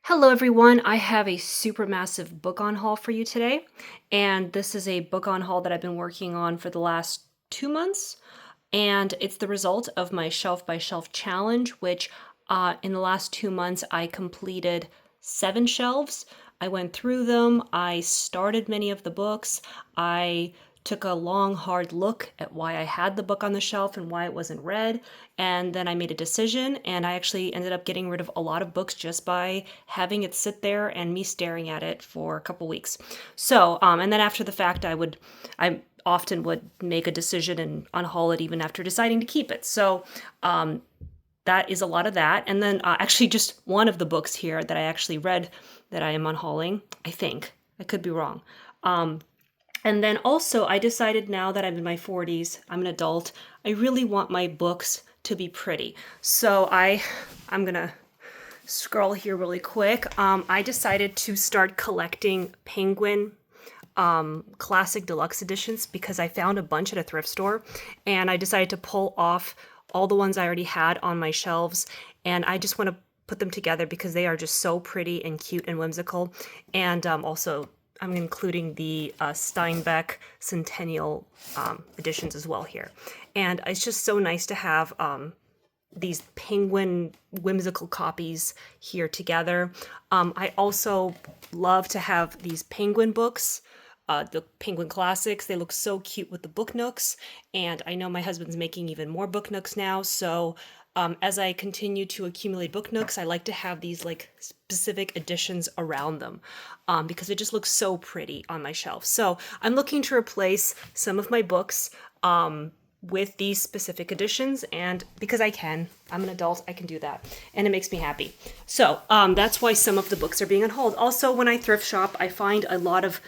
Hello, everyone. I have a super massive book on haul for you today. And this is a book on haul that I've been working on for the last 2 months. And it's the result of my shelf by shelf challenge, which in the last 2 months I completed 7 shelves. I went through them. I started many of the books. I took a long, hard look at why I had the book on the shelf and why it wasn't read. And then I made a decision, and I actually ended up getting rid of a lot of books just by having it sit there and me staring at it for a couple weeks. So, and then after the fact, I often would make a decision and unhaul it even after deciding to keep it. So, that is a lot of that. And then actually just one of the books here that I actually read that I am unhauling, I think. I could be wrong. And then also, I decided now that I'm in my 40s, I'm an adult, I really want my books to be pretty. So I'm gonna scroll here really quick. I decided to start collecting Penguin classic deluxe editions because I found a bunch at a thrift store, and I decided to pull off all the ones I already had on my shelves, and I just want to put them together because they are just so pretty and cute and whimsical. And also, I'm including the Steinbeck Centennial editions as well here. And it's just so nice to have these Penguin whimsical copies here together. I also love to have these Penguin books, the Penguin Classics. They look so cute with the book nooks. And I know my husband's making even more book nooks now. So as I continue to accumulate book nooks, I like to have these like specific editions around them because it just looks so pretty on my shelf. So I'm looking to replace some of my books with these specific editions, and because I'm an adult, I can do that, and it makes me happy. So that's why some of the books are being unhauled. Also, when I thrift shop, I find a lot of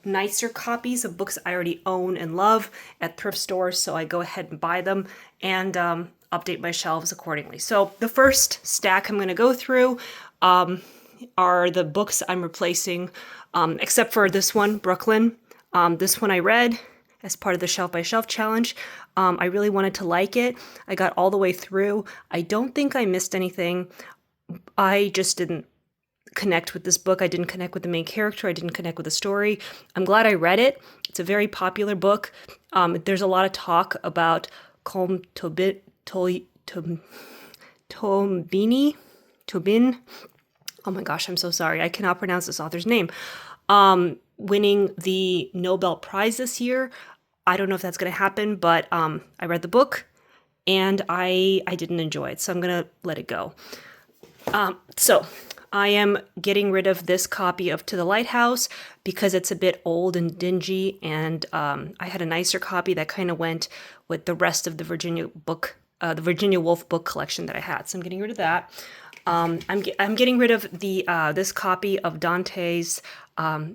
nicer copies of books I already own and love at thrift stores, so I go ahead and buy them and update my shelves accordingly. So the first stack I'm going to go through are the books I'm replacing, except for this one, Brooklyn. This one I read as part of the Shelf by Shelf challenge. I really wanted to like it. I got all the way through. I don't think I missed anything. I just didn't connect with this book. I didn't connect with the main character. I didn't connect with the story. I'm glad I read it. It's a very popular book. There's a lot of talk about Colm Tobin. Oh my gosh, I'm so sorry. I cannot pronounce this author's name. Winning the Nobel Prize this year. I don't know if that's going to happen, but I read the book and I didn't enjoy it, so I'm going to let it go. So I am getting rid of this copy of To the Lighthouse because it's a bit old and dingy, and I had a nicer copy that kind of went with the rest of the Virginia Woolf book collection that I had. So I'm getting rid of that. I'm getting rid of the this copy of Dante's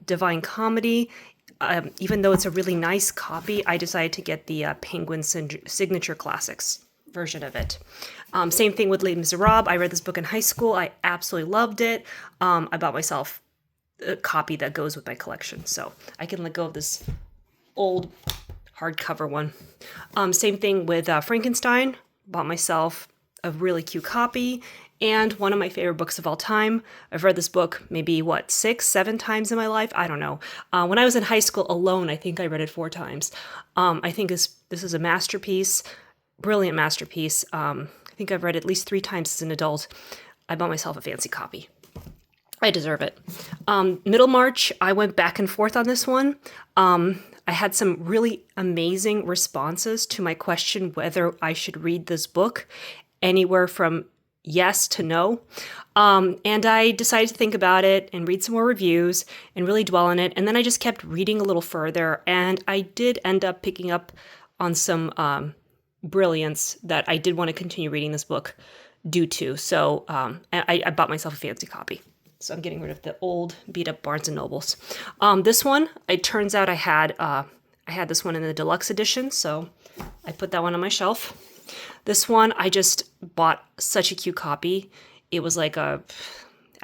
Divine Comedy. Even though it's a really nice copy, I decided to get the Penguin Signature Classics version of it. Same thing with Les Miserables. I read this book in high school. I absolutely loved it. I bought myself a copy that goes with my collection, so I can let go of this old hardcover one. Same thing with Frankenstein. Bought myself a really cute copy, and one of my favorite books of all time. I've read this book maybe, 6, 7 times in my life? I don't know. When I was in high school alone, I think I read it 4 times. I think this is a masterpiece, brilliant masterpiece. I think I've read it at least 3 times as an adult. I bought myself a fancy copy. I deserve it. Middlemarch, I went back and forth on this one. I had some really amazing responses to my question whether I should read this book, anywhere from yes to no. And I decided to think about it and read some more reviews and really dwell on it. And then I just kept reading a little further, and I did end up picking up on some brilliance that I did want to continue reading this book due to. So I bought myself a fancy copy. So I'm getting rid of the old beat up Barnes and Nobles. This one, it turns out I had this one in the deluxe edition, so I put that one on my shelf. This one, I just bought such a cute copy. It was like I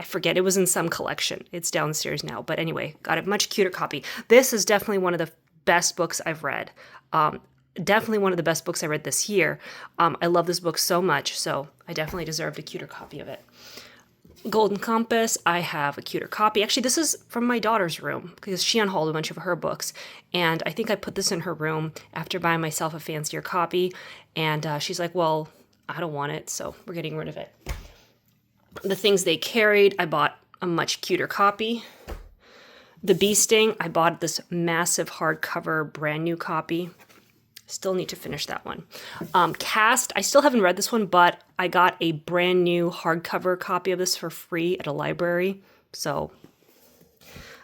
forget, it was in some collection. It's downstairs now, but anyway, got a much cuter copy. This is definitely one of the best books I've read. Definitely one of the best books I read this year. I love this book so much, so I definitely deserved a cuter copy of it. Golden Compass, I have a cuter copy. Actually, this is from my daughter's room because she unhauled a bunch of her books. And I think I put this in her room after buying myself a fancier copy. And she's like, well, I don't want it, so we're getting rid of it. The Things They Carried, I bought a much cuter copy. The Bee Sting, I bought this massive hardcover brand new copy. Still need to finish that one. Cast, I still haven't read this one, but I got a brand new hardcover copy of this for free at a library. So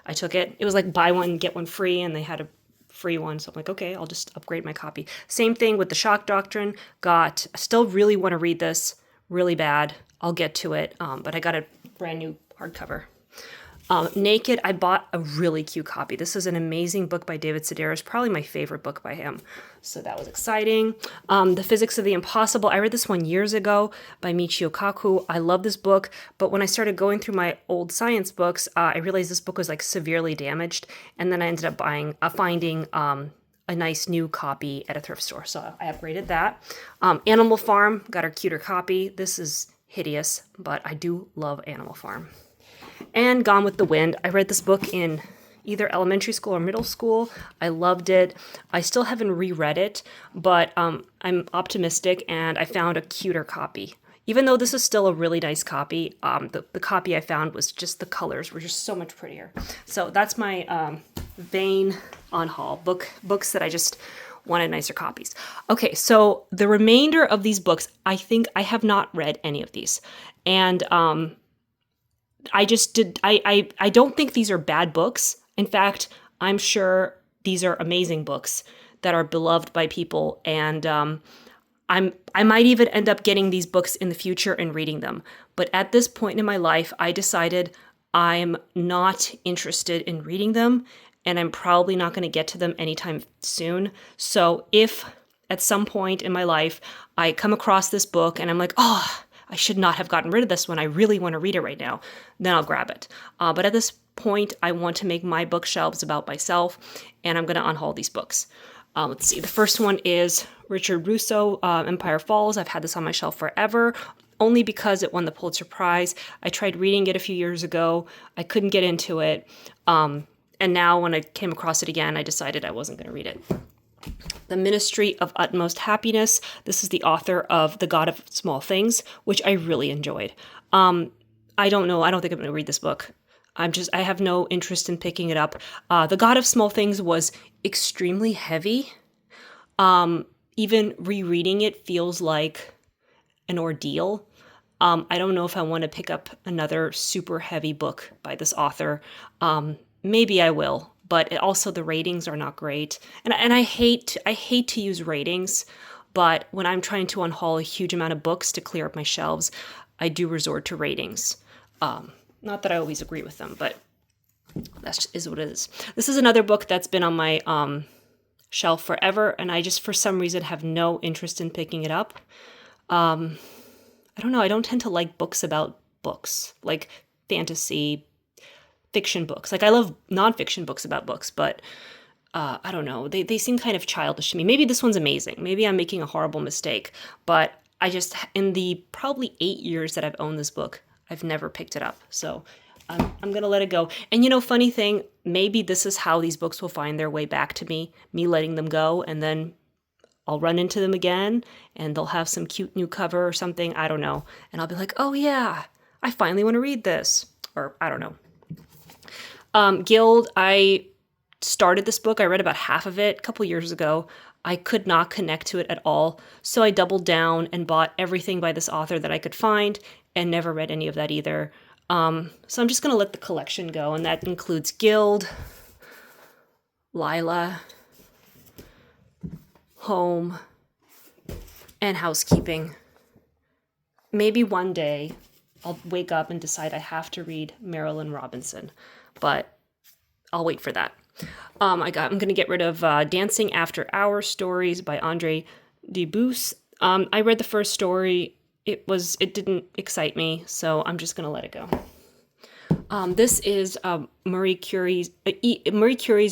I took it. It was like buy one, get one free, and they had a free one. So I'm like, okay, I'll just upgrade my copy. Same thing with The Shock Doctrine. I still really want to read this really bad. I'll get to it, but I got a brand new hardcover. Naked, I bought a really cute copy. This is an amazing book by David Sedaris, probably my favorite book by him. So that was exciting. The Physics of the Impossible, I read this one years ago by Michio Kaku. I love this book, but when I started going through my old science books, I realized this book was like severely damaged, and then I ended up finding a nice new copy at a thrift store. So I upgraded that. Animal Farm, got a cuter copy. This is hideous, but I do love Animal Farm. And Gone with the Wind. I read this book in either elementary school or middle school. I loved it. I still haven't reread it, but I'm optimistic, and I found a cuter copy. Even though this is still a really nice copy, the copy I found was just, the colors were just so much prettier. So that's my vein on haul. Books that I just wanted nicer copies. Okay, so the remainder of these books, I think I have not read any of these. And I don't think these are bad books. In fact, I'm sure these are amazing books that are beloved by people. And I might even end up getting these books in the future and reading them. But at this point in my life, I decided I'm not interested in reading them, and I'm probably not going to get to them anytime soon. So if at some point in my life I come across this book and I'm like, oh, I should not have gotten rid of this one, I really want to read it right now, then I'll grab it. But at this point, I want to make my bookshelves about myself, and I'm going to unhaul these books. Let's see. The first one is Richard Russo, Empire Falls. I've had this on my shelf forever, only because it won the Pulitzer Prize. I tried reading it a few years ago. I couldn't get into it. And now when I came across it again, I decided I wasn't going to read it. The Ministry of Utmost Happiness. This is the author of The God of Small Things, which I really enjoyed. I don't know. I don't think I'm going to read this book. I have no interest in picking it up. The God of Small Things was extremely heavy. Even rereading it feels like an ordeal. I don't know if I want to pick up another super heavy book by this author. Maybe I will. But also the ratings are not great. And I hate to use ratings, but when I'm trying to unhaul a huge amount of books to clear up my shelves, I do resort to ratings. Not that I always agree with them, but that is what it is. This is another book that's been on my shelf forever, and I just, for some reason, have no interest in picking it up. I don't know. I don't tend to like books about books, like fantasy, fiction books. Like, I love nonfiction books about books, but I don't know. They seem kind of childish to me. Maybe this one's amazing. Maybe I'm making a horrible mistake, but I just, in the probably 8 years that I've owned this book, I've never picked it up. So I'm going to let it go. And funny thing, maybe this is how these books will find their way back to me letting them go, and then I'll run into them again and they'll have some cute new cover or something. I don't know. And I'll be like, oh yeah, I finally want to read this. Or I don't know. Guild, I started this book. I read about half of it a couple years ago. I could not connect to it at all. So I doubled down and bought everything by this author that I could find and never read any of that either. So I'm just going to let the collection go. And that includes Guild, Lila, Home, and Housekeeping. Maybe one day I'll wake up and decide I have to read Marilynne Robinson, but I'll wait for that. I'm going to get rid of Dancing After Hours Stories by Andre Dubus. I read the first story. It didn't excite me, so I'm just going to let it go. This is Marie Curie's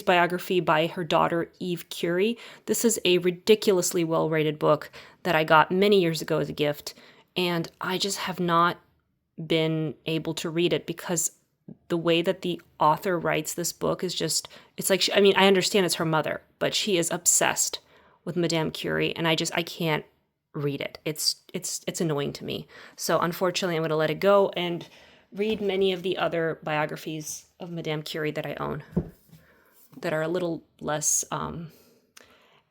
biography by her daughter, Eve Curie. This is a ridiculously well-rated book that I got many years ago as a gift, and I just have not been able to read it because the way that the author writes this book is just, it's like, I mean, I understand it's her mother, but she is obsessed with Madame Curie, and I can't read it. It's annoying to me. So unfortunately, I'm going to let it go and read many of the other biographies of Madame Curie that I own that are a little less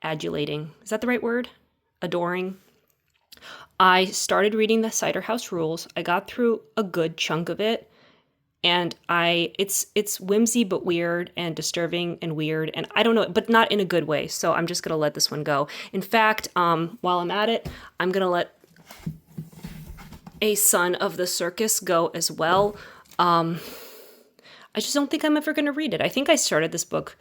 adulating. Is that the right word? Adoring. I started reading the Cider House Rules. I got through a good chunk of it, and it's whimsy but weird and disturbing and weird, and I don't know, but not in a good way. So I'm just gonna let this one go. In fact, while I'm at it, I'm gonna let A Son of the Circus go as well. I just don't think I'm ever gonna read it. I think I started this book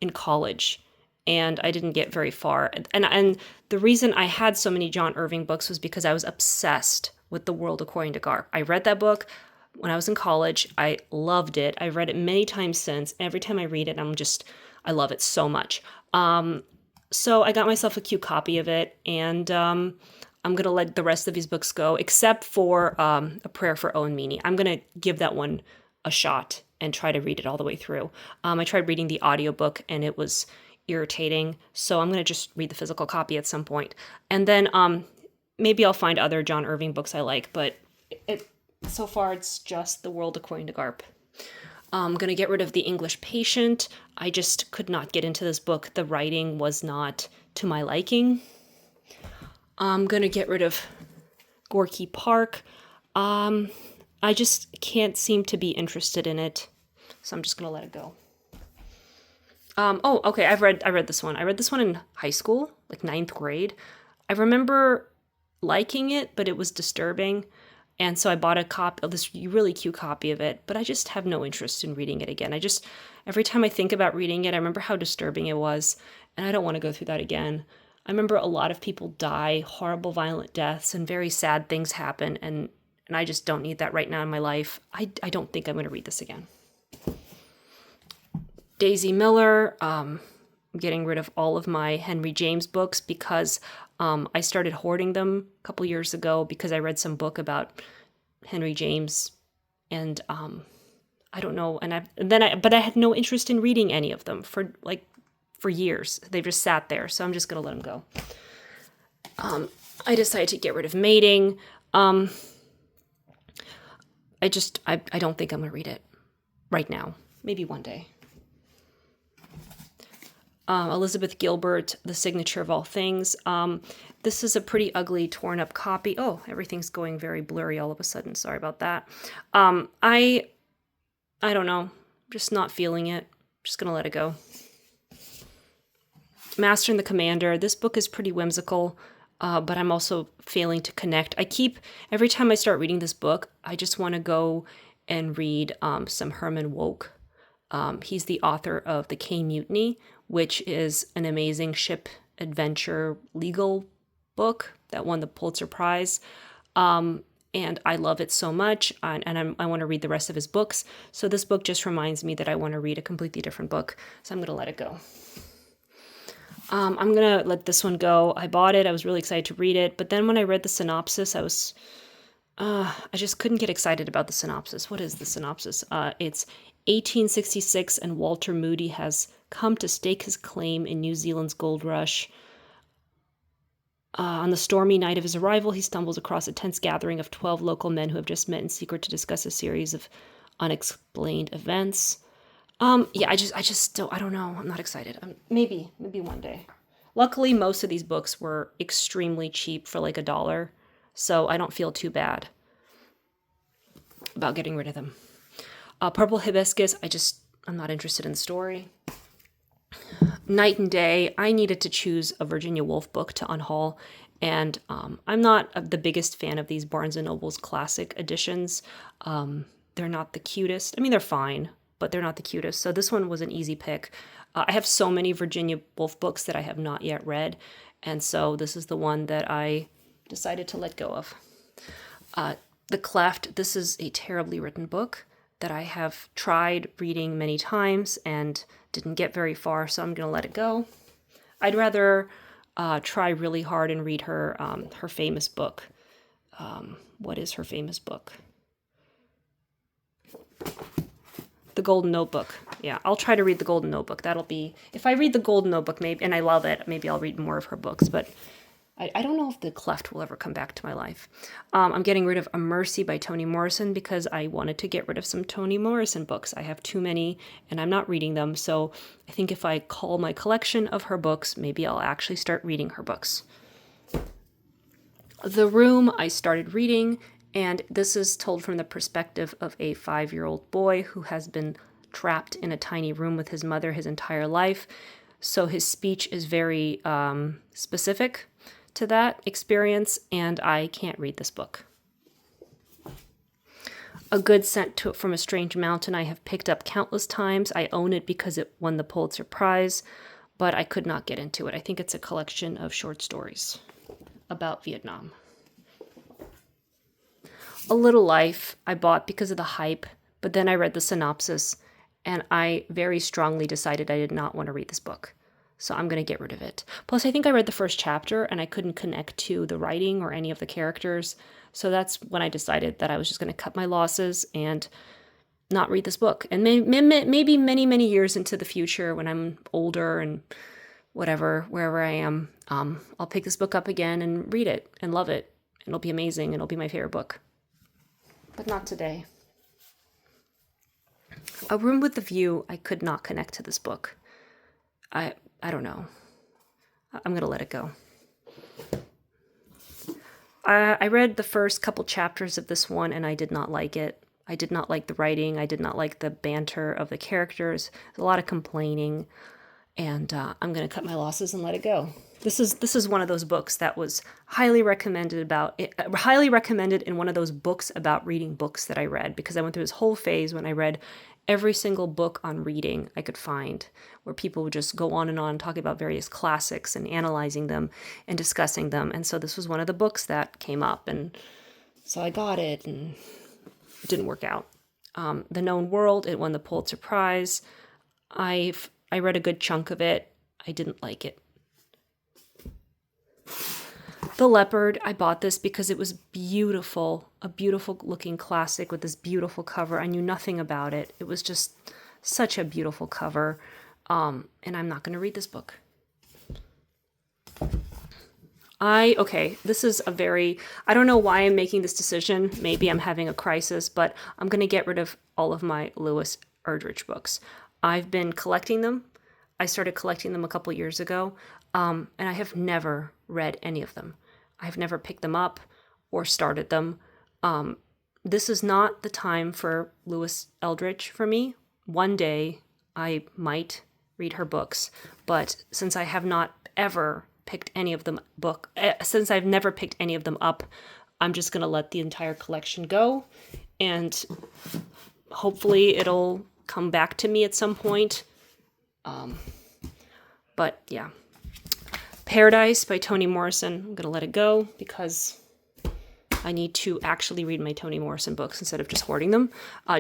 in college, and I didn't get very far. And the reason I had so many John Irving books was because I was obsessed with The World According to Garp. I read that book when I was in college. I loved it. I've read it many times since. Every time I read it, I love it so much. So I got myself a cute copy of it, and I'm going to let the rest of these books go, except for A Prayer for Owen Meany. I'm going to give that one a shot and try to read it all the way through. I tried reading the audiobook, and it was irritating, so I'm going to just read the physical copy at some point. And then maybe I'll find other John Irving books I like, but so far it's just The World According to Garp. I'm going to get rid of The English Patient. I just could not get into this book. The writing was not to my liking. I'm going to get rid of Gorky Park. I just can't seem to be interested in it, so I'm just going to let it go. Okay, I read this one. I read this one in high school, like 9th grade. I remember liking it, but it was disturbing. And so I bought a copy of this really cute copy of it, but I just have no interest in reading it again. Every time I think about reading it, I remember how disturbing it was, and I don't want to go through that again. I remember a lot of people die, horrible, violent deaths, and very sad things happen, and I just don't need that right now in my life. I don't think I'm going to read this again. Daisy Miller, I'm getting rid of all of my Henry James books because I started hoarding them a couple years ago because I read some book about Henry James, and I don't know, but I had no interest in reading any of them for years. They just sat there, so I'm just gonna let them go. I decided to get rid of Mating. I don't think I'm gonna read it right now. Maybe one day. Elizabeth Gilbert, The Signature of All Things. This is a pretty ugly, torn up copy. Oh, everything's going very blurry all of a sudden. Sorry about that. I don't know. Just not feeling it. Just gonna let it go. Master and the Commander. This book is pretty whimsical, but I'm also failing to connect. Every time I start reading this book, I just want to go and read some Herman Wouk. He's the author of The Caine Mutiny, which is an amazing ship adventure legal book that won the Pulitzer Prize. And I love it so much, and I want to read the rest of his books. So this book just reminds me that I want to read a completely different book, so I'm going to let it go. I'm going to let this one go. I bought it. I was really excited to read it, but then when I read the synopsis, I just couldn't get excited about the synopsis. What is the synopsis? It's 1866, and Walter Moody has come to stake his claim in New Zealand's gold rush. On the stormy night of his arrival, he stumbles across a tense gathering of 12 local men who have just met in secret to discuss a series of unexplained events. I don't know. I'm not excited. Maybe one day. Luckily, most of these books were extremely cheap for like $1, so I don't feel too bad about getting rid of them. Purple Hibiscus, I'm not interested in the story. Night and Day, I needed to choose a Virginia Woolf book to unhaul, and I'm not the biggest fan of these Barnes & Noble's classic editions. They're not the cutest. I mean, they're fine, but they're not the cutest, so this one was an easy pick. I have so many Virginia Woolf books that I have not yet read, and so this is the one that I decided to let go of. The Cleft, this is a terribly written book that I have tried reading many times and didn't get very far, so I'm going to let it go. I'd rather try really hard and read her famous book. What is her famous book? The Golden Notebook. Yeah, I'll try to read The Golden Notebook. That'll be, if I read The Golden Notebook, maybe, and I love it, maybe I'll read more of her books, but I don't know if The Cleft will ever come back to my life. I'm getting rid of A Mercy by Toni Morrison because I wanted to get rid of some Toni Morrison books. I have too many and I'm not reading them. So I think if I cull my collection of her books, maybe I'll actually start reading her books. The Room I started reading, and this is told from the perspective of a 5-year-old boy who has been trapped in a tiny room with his mother his entire life. So his speech is very specific to that experience, and I can't read this book. A Good Scent from a Strange Mountain I have picked up countless times. I own it because it won the Pulitzer Prize, but I could not get into it. I think it's a collection of short stories about Vietnam. A Little Life I bought because of the hype, but then I read the synopsis, and I very strongly decided I did not want to read this book. So I'm going to get rid of it. Plus, I think I read the first chapter and I couldn't connect to the writing or any of the characters. So that's when I decided that I was just going to cut my losses and not read this book. And maybe many, many years into the future when I'm older and whatever, wherever I am, I'll pick this book up again and read it and love it. And it'll be amazing and it'll be my favorite book. But not today. A Room with a View, I could not connect to this book. I don't know. I'm going to let it go. I read the first couple chapters of this one and I did not like it. I did not like the writing. I did not like the banter of the characters. There's a lot of complaining, and I'm going to cut my losses and let it go. This is one of those books that was highly recommended in one of those books about reading books that I read, because I went through this whole phase when I read every single book on reading I could find, where people would just go on and on talking about various classics and analyzing them and discussing them. And so this was one of the books that came up, and so I got it, and it didn't work out. The Known World, it won the Pulitzer Prize. I read a good chunk of it. I didn't like it. The Leopard, I bought this because it was beautiful, a beautiful looking classic with this beautiful cover. I knew nothing about it. It was just such a beautiful cover, and I'm not going to read this book. This is I don't know why I'm making this decision. Maybe I'm having a crisis, but I'm going to get rid of all of my Lewis Erdrich books. I've been collecting them. I started collecting them a couple years ago, and I have never read any of them. I've never picked them up or started them. This is not the time for Lewis Eldridge for me. One day I might read her books, but since I have not ever picked any of them since I've never picked any of them up, I'm just going to let the entire collection go, and hopefully it'll come back to me at some point. But yeah. Paradise by Toni Morrison. I'm going to let it go because I need to actually read my Toni Morrison books instead of just hoarding them.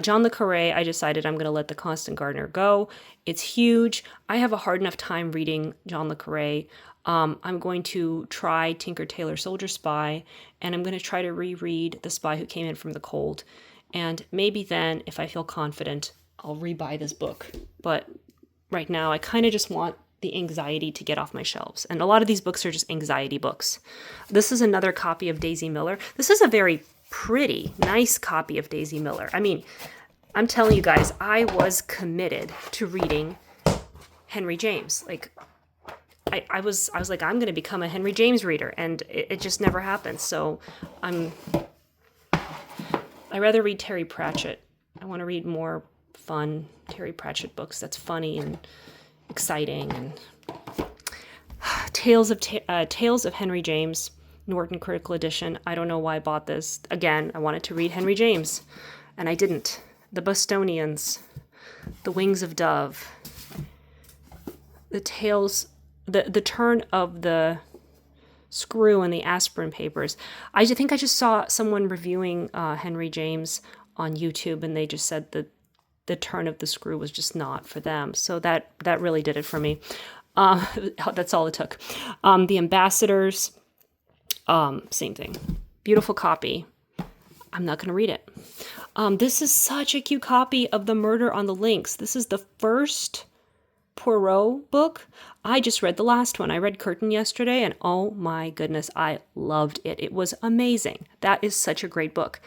John le Carré, I decided I'm going to let The Constant Gardener go. It's huge. I have a hard enough time reading John le Carré. I'm going to try Tinker Tailor Soldier Spy, and I'm going to try to reread The Spy Who Came In From the Cold. And maybe then, if I feel confident, I'll rebuy this book. But right now, I kind of just want the anxiety to get off my shelves. And a lot of these books are just anxiety books. This is another copy of Daisy Miller. This is a very pretty, nice copy of Daisy Miller. I mean, I'm telling you guys, I was committed to reading Henry James. Like, I was like, I'm going to become a Henry James reader, and it just never happened. So I rather read Terry Pratchett. I want to read more fun Terry Pratchett books that's funny and exciting. And Tales of Henry James, Norton Critical Edition. I don't know why I bought this. Again, I wanted to read Henry James, and I didn't. The Bostonians, The Wings of Dove, the Turn of the Screw and the Aspirin Papers. I think I just saw someone reviewing Henry James on YouTube, and they just said that The Turn of the Screw was just not for them. So that really did it for me. That's all it took. The Ambassadors, same thing. Beautiful copy. I'm not going to read it. This is such a cute copy of The Murder on the Links. This is the first Poirot book. I just read the last one. I read Curtain yesterday, and oh my goodness, I loved it. It was amazing. That is such a great book.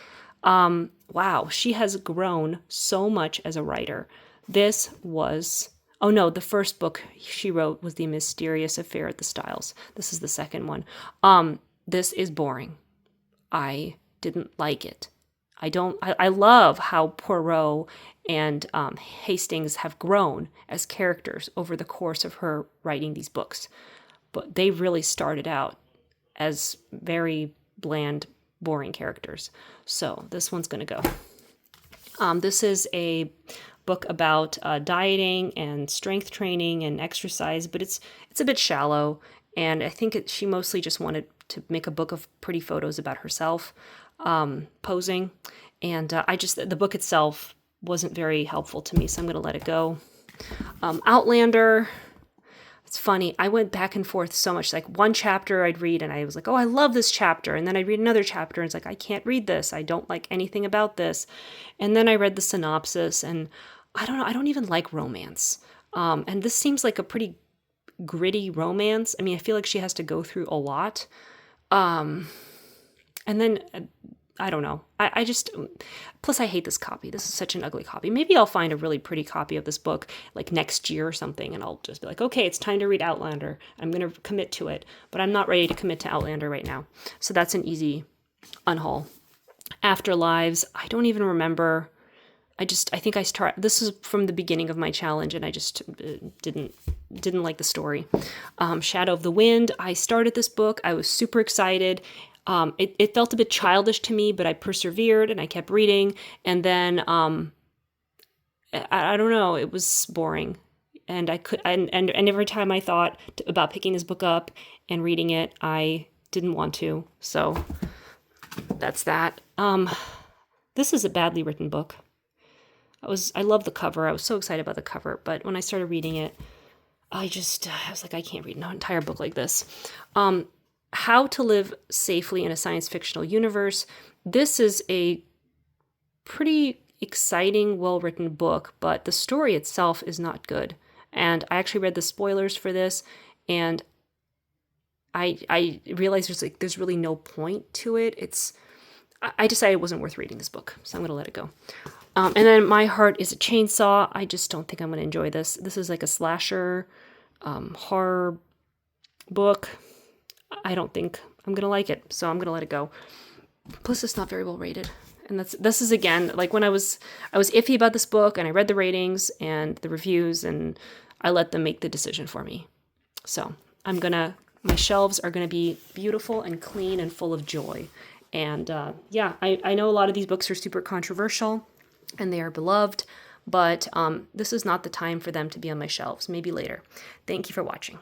Wow, she has grown so much as a writer. This was, oh no, the first book she wrote was The Mysterious Affair at the Styles. This is the second one. This is boring. I didn't like it. I love how Poirot and Hastings have grown as characters over the course of her writing these books. But they really started out as very bland, boring characters. So this one's going to go. This is a book about dieting and strength training and exercise, but it's a bit shallow. And I think she mostly just wanted to make a book of pretty photos about herself posing. And the book itself wasn't very helpful to me, so I'm going to let it go. Outlander, it's funny. I went back and forth so much. Like one chapter I'd read and I was like, oh, I love this chapter. And then I'd read another chapter and it's like, I can't read this. I don't like anything about this. And then I read the synopsis and I don't know. I don't even like romance. And this seems like a pretty gritty romance. I mean, I feel like she has to go through a lot. And then I don't know. I just, plus I hate this copy. This is such an ugly copy. Maybe I'll find a really pretty copy of this book like next year or something. And I'll just be like, okay, it's time to read Outlander. I'm going to commit to it, but I'm not ready to commit to Outlander right now. So that's an easy unhaul. Afterlives. I don't even remember. I think this is from the beginning of my challenge and I just didn't like the story. Shadow of the Wind. I started this book. I was super excited. It felt a bit childish to me, but I persevered and I kept reading. And then, I don't know, it was boring. And and every time I thought about picking this book up and reading it, I didn't want to. So that's that. This is a badly written book. I love the cover. I was so excited about the cover, but when I started reading it, I was like, I can't read an entire book like this. How to Live Safely in a Science Fictional Universe. This is a pretty exciting, well-written book, but the story itself is not good. And I actually read the spoilers for this, and I realized there's really no point to it. I decided it wasn't worth reading this book, so I'm going to let it go. And then My Heart is a Chainsaw. I just don't think I'm going to enjoy this. This is like a slasher horror book. I don't think I'm going to like it, so I'm going to let it go. Plus, it's not very well rated. And this is, again, like when I was iffy about this book, and I read the ratings and the reviews, and I let them make the decision for me. So my shelves are going to be beautiful and clean and full of joy. And I know a lot of these books are super controversial, and they are beloved, but this is not the time for them to be on my shelves. Maybe later. Thank you for watching.